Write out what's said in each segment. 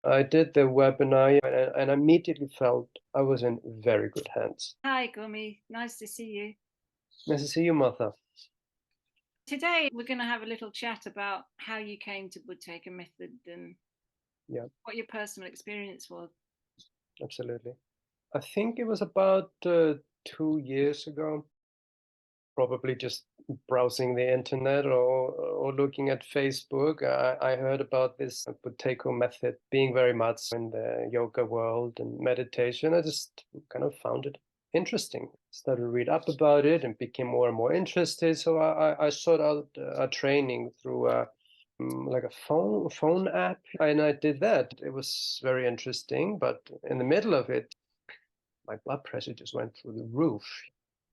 I did the webinar and I immediately felt I was in very good hands. Hi, Gummi. Nice to see you. Nice to see you, Martha. Today, we're going to have a little chat about how you came to Buteyko method and what your personal experience was. Absolutely. I think it was about 2 years ago, probably just browsing the internet or looking at Facebook. I heard about this Buteyko method being very much in the yoga world and meditation. I just kind of found it interesting. Started to read up about it and became more and more interested. So I sought out a training through like a phone app, and I did that. It was very interesting, but in the middle of it, my blood pressure just went through the roof.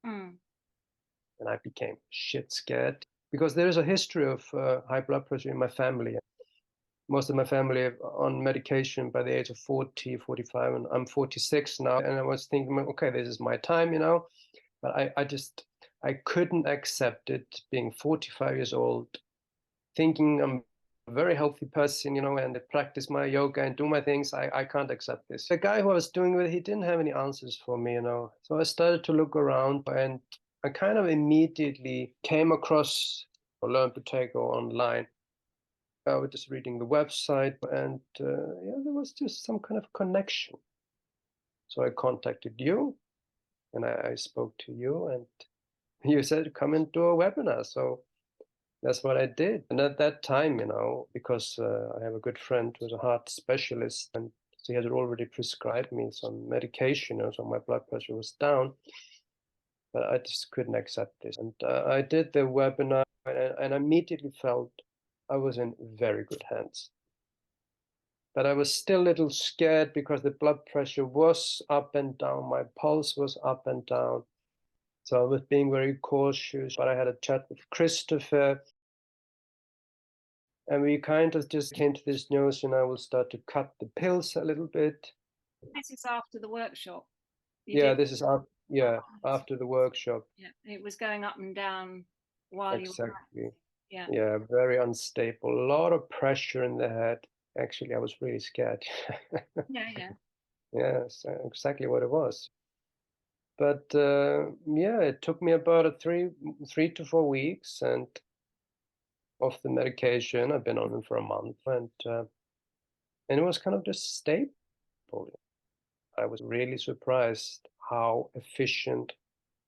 And I became shit scared because there is a history of high blood pressure in my family. Most of my family are on medication by the age of 40, 45, and I'm 46 now. And I was thinking, okay, this is my time, but I couldn't accept it being 45 years old, thinking I'm a very healthy person, and I practice my yoga and do my things. I can't accept this. The guy who I was doing with, he didn't have any answers for me, So I started to look around, and I kind of immediately came across Learn Buteyko Online. I was just reading the website, and there was just some kind of connection. So I contacted you, and I spoke to you, and you said, come and do a webinar. So that's what I did. And at that time, because I have a good friend who's a heart specialist, and he had already prescribed me some medication, so my blood pressure was down. But I just couldn't accept this. And I did the webinar, and I immediately felt I was in very good hands. But I was still a little scared because the blood pressure was up and down. My pulse was up and down. So I was being very cautious. But I had a chat with Christopher. And we kind of just came to this notion, I will start to cut the pills a little bit. This is after the workshop. This is after the workshop. Yeah, it was going up and down while you were practicing. Yeah, very unstable. A lot of pressure in the head. Actually, I was really scared. Yeah, exactly what it was. But it took me about 3 to 4 weeks and off the medication. I've been on it for a month, and it was kind of just stable. I was really surprised how efficient,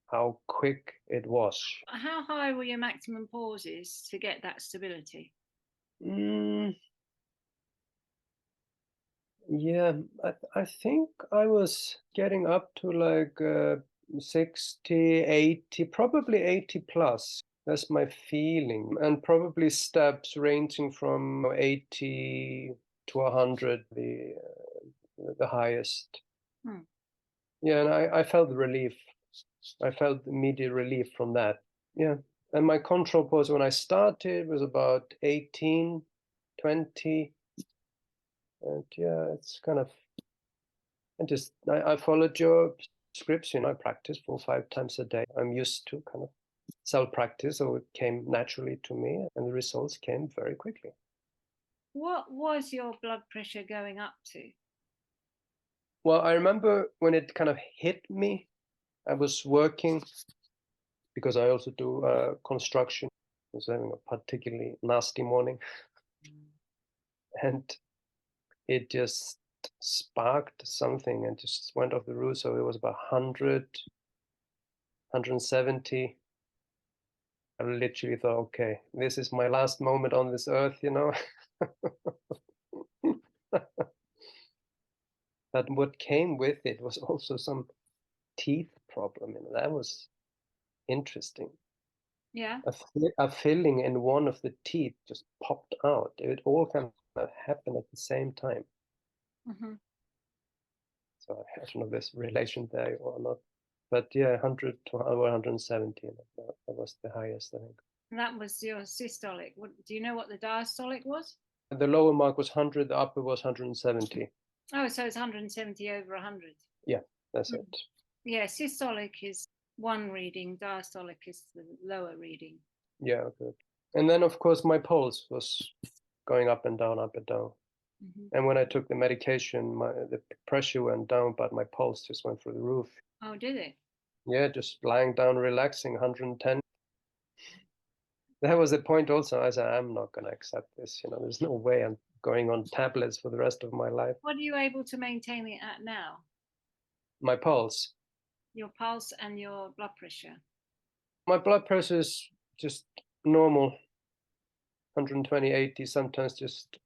how quick it was. How high were your maximum pauses to get that stability? Yeah, I think I was getting up to like 60, 80, probably 80 plus. That's my feeling. And probably steps ranging from 80 to 100, the highest. Yeah, and I felt relief. I felt immediate relief from that. Yeah. And my control pose when I started was about 18, 20. And it's kind of, I followed your scripts, I practice 4 or 5 times a day. I'm used to kind of self-practice, so it came naturally to me, and the results came very quickly. What was your blood pressure going up to? Well, I remember when it kind of hit me, I was working, because I also do construction. I was having a particularly nasty morning. And it just sparked something and just went off the roof. So it was about 100, 170. I literally thought, okay, this is my last moment on this earth, But what came with it was also some teeth problem. That was interesting. Yeah. A filling in one of the teeth just popped out. It all kind of happened at the same time. So I don't know if there's relation there or not. But 100 to 170, that was the highest, I think. And that was your systolic. Do you know what the diastolic was? The lower mark was 100, the upper was 170. Oh, so it's 170 over 100. Yeah, that's it. Yeah, systolic is one reading, diastolic is the lower reading. Yeah, good. And then, of course, my pulse was going up and down, up and down. And when I took the medication, the pressure went down, but my pulse just went through the roof. Oh, did it? Yeah, just lying down, relaxing, 110. That was the point also. I said, I'm not going to accept this. There's no way I'm going on tablets for the rest of my life. What are you able to maintain it at now? My pulse. Your pulse and your blood pressure? My blood pressure is just normal, 120/80, sometimes just,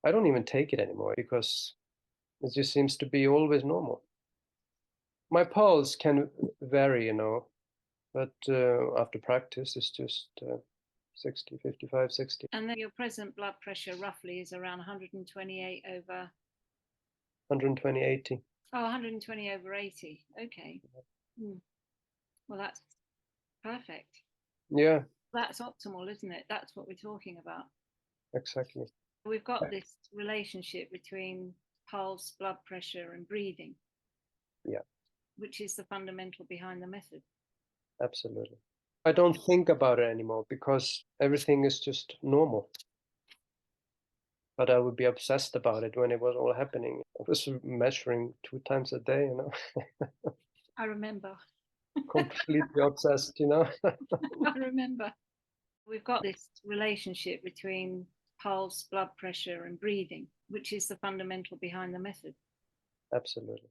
I don't even take it anymore because it just seems to be always normal. My pulse can vary, but after practice it's just 60, 55, 60. And then your present blood pressure roughly is around 128 over? 120/80. Oh, 120/80. Okay. Well, that's perfect. Yeah. That's optimal, isn't it? That's what we're talking about. Exactly. We've got this relationship between pulse, blood pressure, and breathing. Yeah. Which is the fundamental behind the method. Absolutely. I don't think about it anymore because everything is just normal. But I would be obsessed about it when it was all happening. I was measuring 2 times a day, I remember. Completely obsessed, I remember. We've got this relationship between pulse, blood pressure, and breathing, which is the fundamental behind the method. Absolutely.